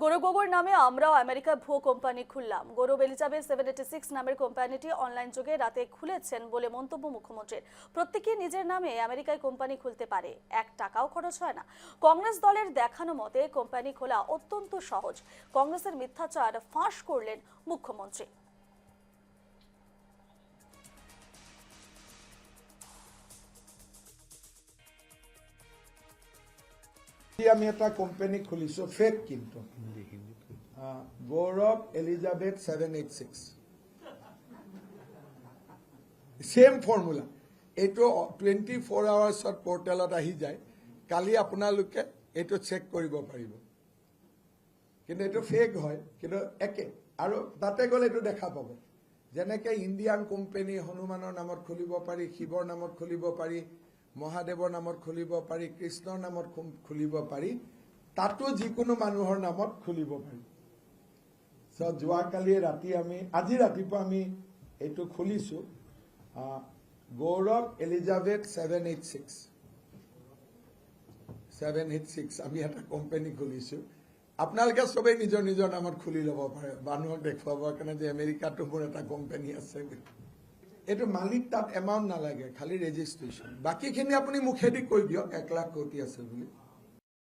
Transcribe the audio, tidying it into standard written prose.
গৌরব গগৈর নামে আমরাও আমেরিকা ভুয়ো কোম্পানি খুললাম। গৌরব এলিজাবেথ 786 নামের কোম্পানিটি অনলাইন যুগে রাতে খুলেছেন বলে মন্তব্য মুখ্যমন্ত্রীর। প্রত্যেকেই নিজের নামে আমেরিকায় কোম্পানি খুলতে পারে, 1 টাকাও খরচ হয় না। কংগ্রেস দলের দেখানো মতে কোম্পানি খোলা অত্যন্ত সহজ। কংগ্রেসের মিথ্যাচার ফাঁস করলেন মুখ্যমন্ত্রী। আমি একটা কোম্পানি খুলিছো ফেক কিন্তু গৌরব এলিজাবেথ 786 সেম ফৰ্মুলা এইটো 24 আৱাৰ্ছত পৰ্টেলত আহি যায়। কালি আপোনালোকে এইটো চেক কৰিব পাৰিব, কিন্তু এইটো ফেক হয়, কিন্তু একে। আৰু তাতে গ'লে এইটো দেখা পাব, যেনেকে ইণ্ডিয়ান কোম্পানী হনুমানৰ নামত খুলিব পাৰি, শিৱৰ নামত খুলিব পাৰি, মহাদেৱৰ নামত খুলিব পাৰি, কৃষ্ণৰ নামত খুলিব পাৰি, তাতো যিকোনো মানুহৰ নামত খুলিব পাৰি। যোৱাকালি ৰাতি আজি ৰাতিপুৱা আমি এইটো খুলিছো, গৌৰৱ এলিজাবেথ 786 আমি এটা কোম্পানী খুলিছো। আপোনালোকে সবেই নিজৰ নিজৰ নামত খুলি ল'ব পাৰে, মানুহক দেখুৱাবৰ কাৰণে যে আমেৰিকাতো মোৰ এটা কোম্পানী আছে। এইটো মালিক তাত এমাউণ্ট নালাগে, খালি ৰেজিষ্ট্ৰেশ্যন। বাকীখিনি আপুনি মুখেদি কৈ দিয়ক 1 লাখ কোটি আছে বুলি।